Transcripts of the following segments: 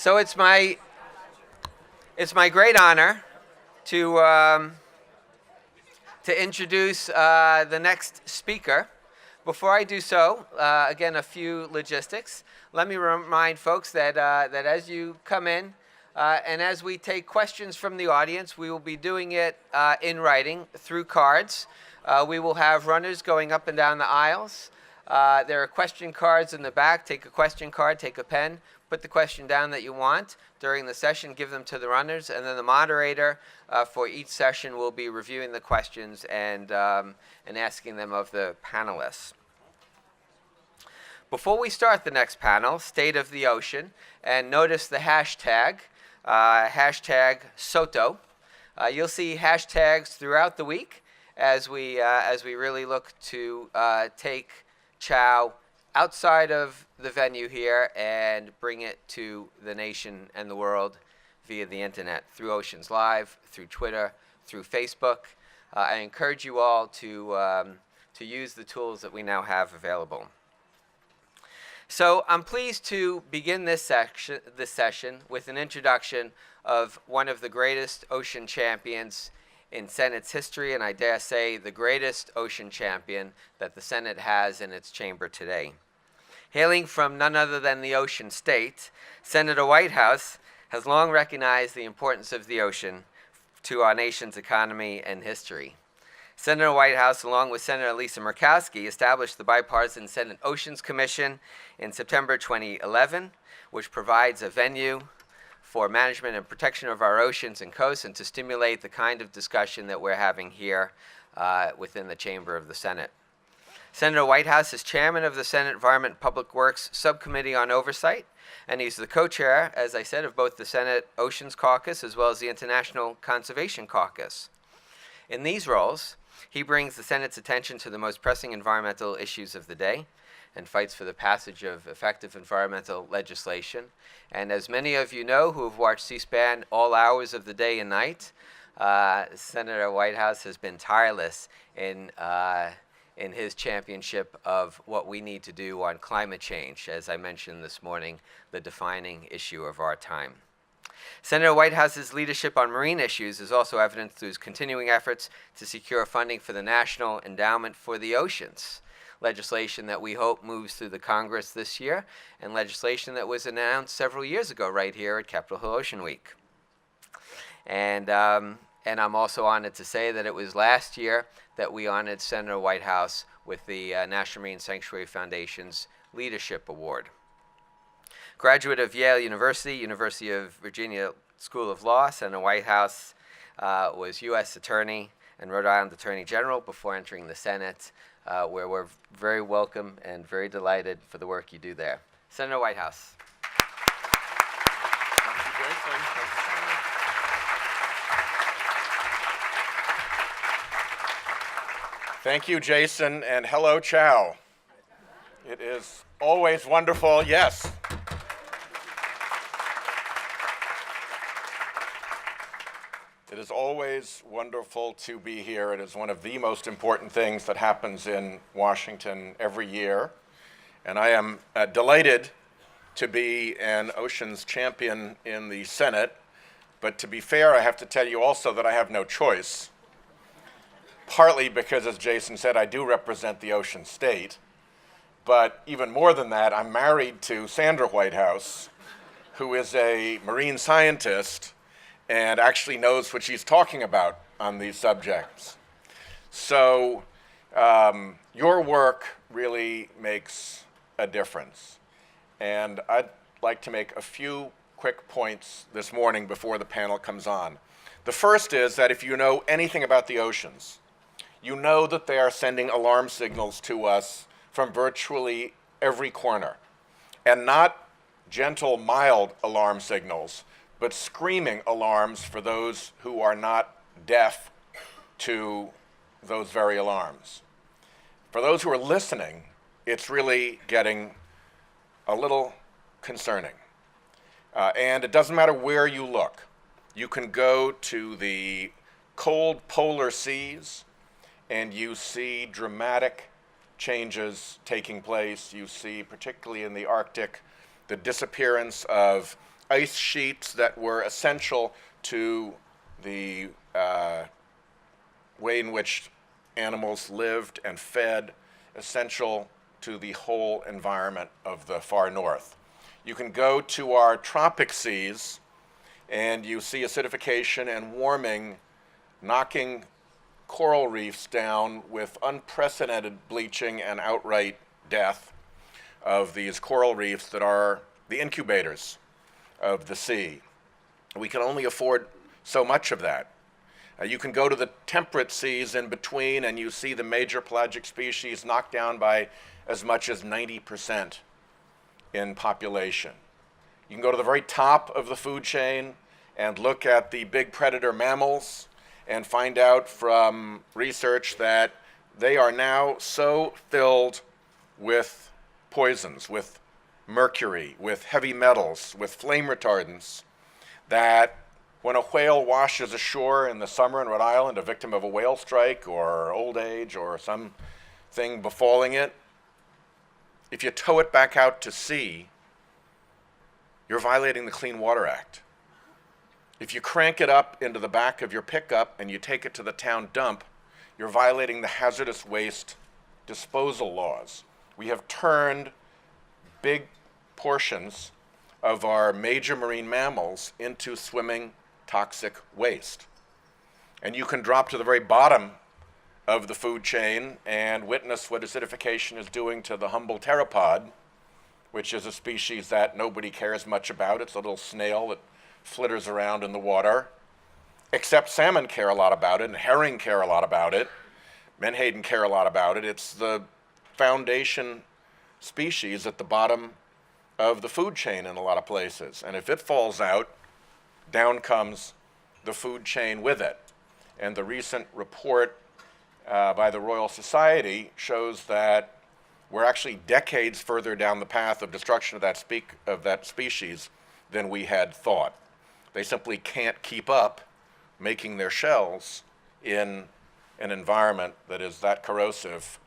So it's my great honor to introduce the next speaker. Before I do so, again, a few logistics. Let me remind folks that as you come in and as we take questions from the audience, we will be doing it in writing through cards. We will have runners going up and down the aisles. There are question cards in the back. Take a question card, take a pen, put the question down that you want. During the session, give them to the runners, and then the moderator for each session will be reviewing the questions and asking them of the panelists. Before we start the next panel, State of the Ocean, and notice the hashtag, hashtag SOTO. You'll see hashtags throughout the week as we really look to take CHOW outside of the venue here and bring it to the nation and the world via the internet, through Oceans Live, through Twitter, through Facebook. I encourage you all to use the tools that we now have available. So I'm pleased to begin this session with an introduction of one of the greatest ocean champions in Senate's history, and I dare say the greatest ocean champion that the Senate has in its chamber today. Hailing from none other than the ocean state, Senator Whitehouse has long recognized the importance of the ocean to our nation's economy and history. Senator Whitehouse, along with Senator Lisa Murkowski, established the bipartisan Senate Oceans Commission in September 2011, which provides a venue for management and protection of our oceans and coasts and to stimulate the kind of discussion that we're having here within the chamber of the Senate. Senator Whitehouse is chairman of the Senate Environment and Public Works Subcommittee on Oversight, and he's the co-chair, as I said, of both the Senate Oceans Caucus as well as the International Conservation Caucus. In these roles, he brings the Senate's attention to the most pressing environmental issues of the day and fights for the passage of effective environmental legislation. And as many of you know who have watched C-SPAN all hours of the day and night, Senator Whitehouse has been tireless in his championship of what we need to do on climate change, as I mentioned this morning, the defining issue of our time. Senator Whitehouse's leadership on marine issues is also evident through his continuing efforts to secure funding for the National Endowment for the Oceans, legislation that we hope moves through the Congress this year, and legislation that was announced several years ago right here at Capitol Hill Ocean Week. And I'm also honored to say that it was last year that we honored Senator Whitehouse with the National Marine Sanctuary Foundation's Leadership Award. Graduate of Yale University, University of Virginia School of Law, Senator Whitehouse was U.S. Attorney and Rhode Island Attorney General before entering the Senate, where we're very welcome and very delighted for the work you do there. Senator Whitehouse. Thank you, Jason, and hello, CHOW. It is always wonderful, yes. It is always wonderful to be here. It is one of the most important things that happens in Washington every year. And I am delighted to be an oceans champion in the Senate. But to be fair, I have to tell you also that I have no choice. Partly because, as Jason said, I do represent the ocean state. But even more than that, I'm married to Sandra Whitehouse, who is a marine scientist and actually knows what she's talking about on these subjects. So your work really makes a difference. And I'd like to make a few quick points this morning before the panel comes on. The first is that if you know anything about the oceans, you know that they are sending alarm signals to us from virtually every corner. And not gentle, mild alarm signals, but screaming alarms for those who are not deaf to those very alarms. For those who are listening, it's really getting a little concerning. And it doesn't matter where you look. You can go to the cold polar seas and you see dramatic changes taking place. You see, particularly in the Arctic, the disappearance of ice sheets that were essential to the way in which animals lived and fed, essential to the whole environment of the far north. You can go to our tropic seas and you see acidification and warming knocking coral reefs down with unprecedented bleaching and outright death of these coral reefs that are the incubators of the sea. We can only afford so much of that. You can go to the temperate seas in between and you see the major pelagic species knocked down by as much as 90% in population. You can go to the very top of the food chain and look at the big predator mammals and find out from research that they are now so filled with poisons, with mercury, with heavy metals, with flame retardants, that when a whale washes ashore in the summer in Rhode Island, a victim of a whale strike or old age or something befalling it, if you tow it back out to sea, you're violating the Clean Water Act. If you crank it up into the back of your pickup and you take it to the town dump, you're violating the hazardous waste disposal laws. We have turned big portions of our major marine mammals into swimming toxic waste. And you can drop to the very bottom of the food chain and witness what acidification is doing to the humble pteropod, which is a species that nobody cares much about. It's a little snail that flitters around in the water, except salmon care a lot about it, and herring care a lot about it, menhaden care a lot about it. It's the foundation species at the bottom of the food chain in a lot of places. And if it falls out, down comes the food chain with it. And the recent report by the Royal Society shows that we're actually decades further down the path of destruction of that species than we had thought. They simply can't keep up making their shells in an environment that is that corrosive.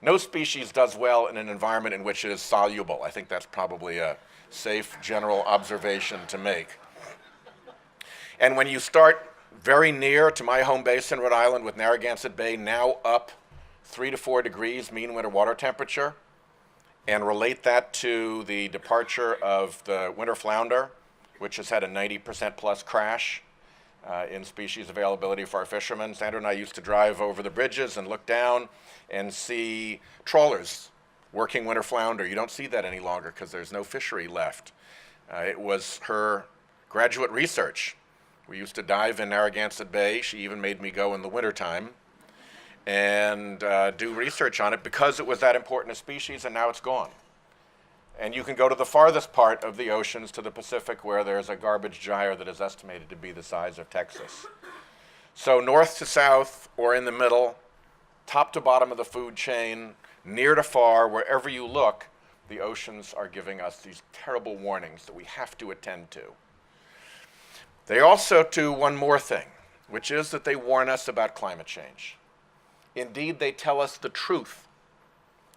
No species does well in an environment in which it is soluble. I think that's probably a safe general observation to make. And when you start very near to my home base in Rhode Island with Narragansett Bay now up 3 to 4 degrees mean winter water temperature, and relate that to the departure of the winter flounder, which has had a 90% plus crash in species availability for our fishermen. Sandra and I used to drive over the bridges and look down and see trawlers working winter flounder. You don't see that any longer because there's no fishery left. It was her graduate research. We used to dive in Narragansett Bay. She even made me go in the wintertime and do research on it because it was that important a species, and now it's gone. And you can go to the farthest part of the oceans, to the Pacific, where there's a garbage gyre that is estimated to be the size of Texas. So north to south, or in the middle, top to bottom of the food chain, near to far, wherever you look, the oceans are giving us these terrible warnings that we have to attend to. They also do one more thing, which is that they warn us about climate change. Indeed, they tell us the truth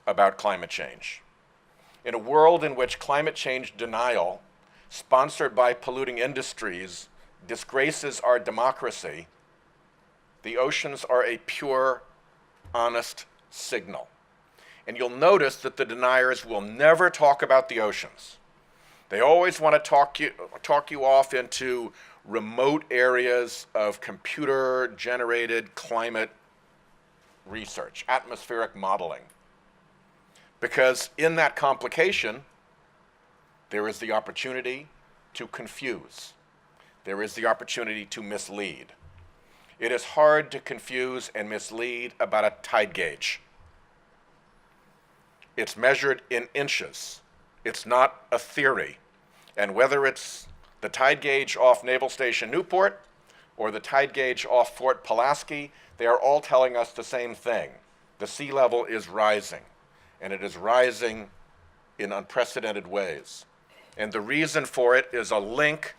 about climate change. In a world in which climate change denial, sponsored by polluting industries, disgraces our democracy, the oceans are a pure, honest signal. And you'll notice that the deniers will never talk about the oceans. They always want to talk you off into remote areas of computer-generated climate research, atmospheric modeling. Because in that complication, there is the opportunity to confuse. There is the opportunity to mislead. It is hard to confuse and mislead about a tide gauge. It's measured in inches. It's not a theory. And whether it's the tide gauge off Naval Station Newport or the tide gauge off Fort Pulaski, they are all telling us the same thing. The sea level is rising, and it is rising in unprecedented ways. And the reason for it is a link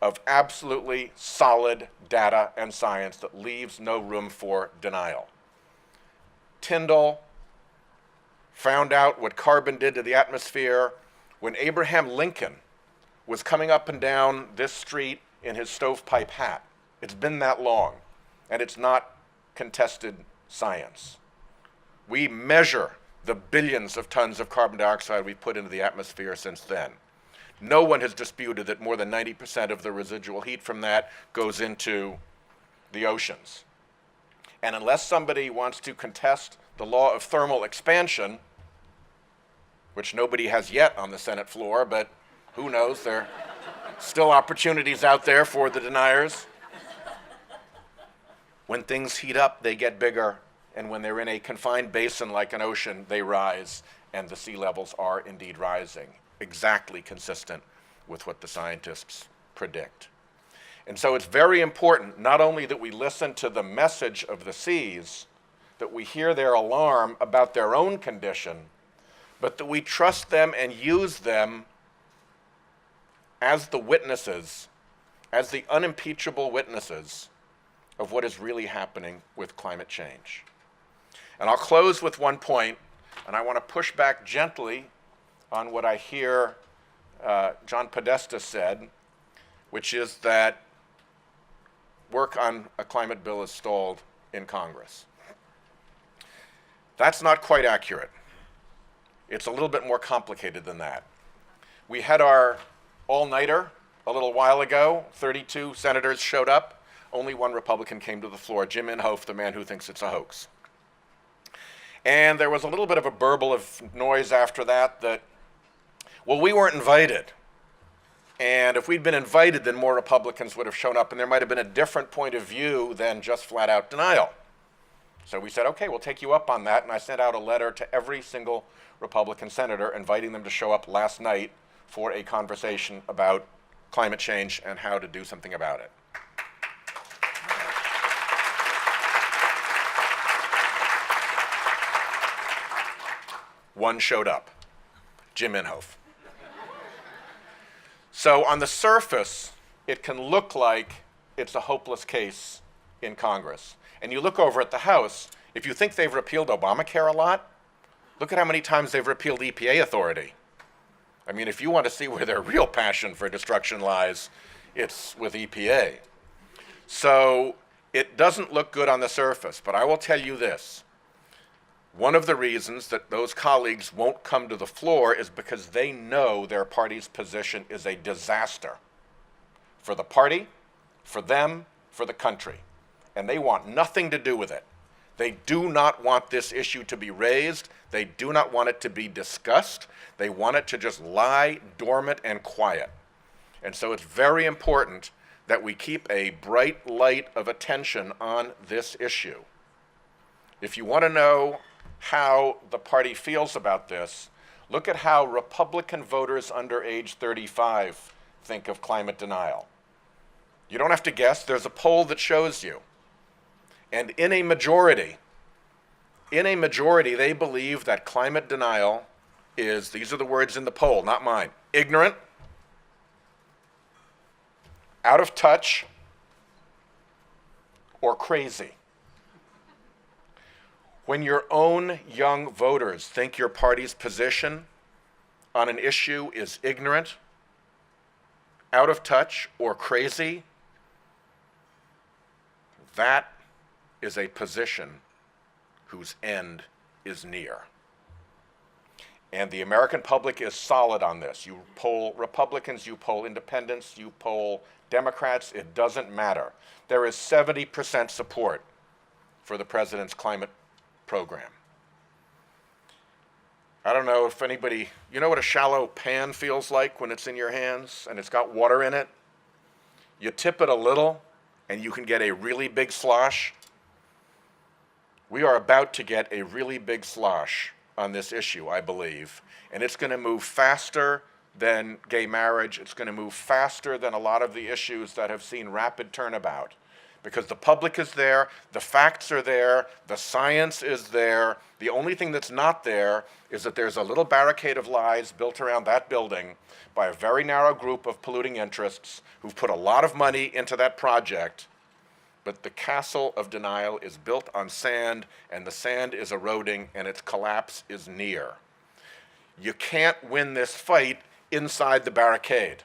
of absolutely solid data and science that leaves no room for denial. Tyndall found out what carbon did to the atmosphere when Abraham Lincoln was coming up and down this street in his stovepipe hat. It's been that long, and it's not contested science. We measure the billions of tons of carbon dioxide we've put into the atmosphere since then. No one has disputed that more than 90% of the residual heat from that goes into the oceans. And unless somebody wants to contest the law of thermal expansion, which nobody has yet on the Senate floor, but who knows, there are still opportunities out there for the deniers. When things heat up, they get bigger, and when they're in a confined basin like an ocean, they rise, and the sea levels are indeed rising, exactly consistent with what the scientists predict. And so it's very important not only that we listen to the message of the seas, that we hear their alarm about their own condition, but that we trust them and use them as the witnesses, as the unimpeachable witnesses of what is really happening with climate change. And I'll close with one point, and I want to push back gently on what I hear John Podesta said, which is that work on a climate bill is stalled in Congress. That's not quite accurate. It's a little bit more complicated than that. We had our all-nighter a little while ago. 32 senators showed up. Only one Republican came to the floor, Jim Inhofe, the man who thinks it's a hoax. And there was a little bit of a burble of noise after that, well, we weren't invited. And if we'd been invited, then more Republicans would have shown up, and there might have been a different point of view than just flat-out denial. So we said, okay, we'll take you up on that, and I sent out a letter to every single Republican senator inviting them to show up last night for a conversation about climate change and how to do something about it. One showed up, Jim Inhofe. So on the surface, it can look like it's a hopeless case in Congress. And you look over at the House, if you think they've repealed Obamacare a lot, look at how many times they've repealed EPA authority. I mean, if you want to see where their real passion for destruction lies, it's with EPA. So it doesn't look good on the surface, but I will tell you this. One of the reasons that those colleagues won't come to the floor is because they know their party's position is a disaster for the party, for them, for the country. And they want nothing to do with it. They do not want this issue to be raised. They do not want it to be discussed. They want it to just lie dormant and quiet. And so it's very important that we keep a bright light of attention on this issue. If you want to know how the party feels about this, look at how Republican voters under age 35 think of climate denial. You don't have to guess. There's a poll that shows you. And in a majority, they believe that climate denial is, these are the words in the poll, not mine, ignorant, out of touch, or crazy. When your own young voters think your party's position on an issue is ignorant, out of touch, or crazy, that is a position whose end is near. And the American public is solid on this. You poll Republicans, you poll independents, you poll Democrats, it doesn't matter. There is 70% support for the president's climate program. I don't know if anybody, you know what a shallow pan feels like when it's in your hands and it's got water in it? You tip it a little and you can get a really big slosh. We are about to get a really big slosh on this issue, I believe, and it's going to move faster than gay marriage. It's going to move faster than a lot of the issues that have seen rapid turnabout, because the public is there, the facts are there, the science is there. The only thing that's not there is that there's a little barricade of lies built around that building by a very narrow group of polluting interests who've put a lot of money into that project. But the castle of denial is built on sand, and the sand is eroding, and its collapse is near. You can't win this fight inside the barricade.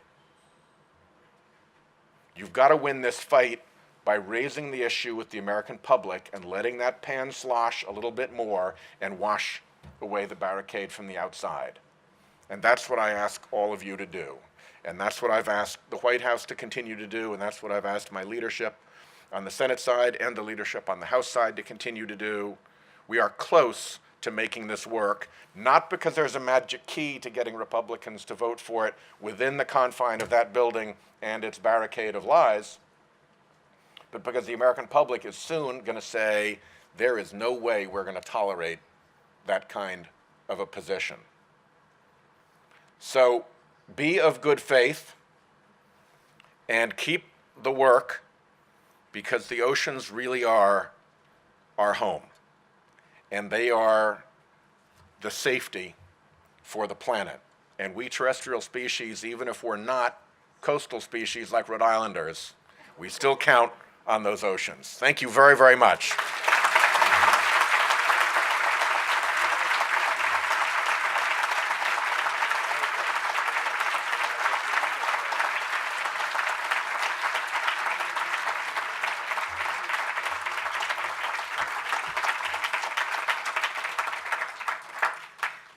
You've got to win this fight by raising the issue with the American public and letting that pan slosh a little bit more and wash away the barricade from the outside. And that's what I ask all of you to do. And that's what I've asked the White House to continue to do, and that's what I've asked my leadership on the Senate side and the leadership on the House side to continue to do. We are close to making this work, not because there's a magic key to getting Republicans to vote for it within the confine of that building and its barricade of lies, but because the American public is soon going to say, there is no way we're going to tolerate that kind of a position. So be of good faith and keep the work, because the oceans really are our home, and they are the safety for the planet. And we terrestrial species, even if we're not coastal species like Rhode Islanders, we still count on those oceans. Thank you very, very much.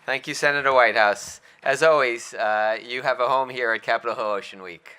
Thank you, Senator Whitehouse. As always, you have a home here at Capitol Hill Ocean Week.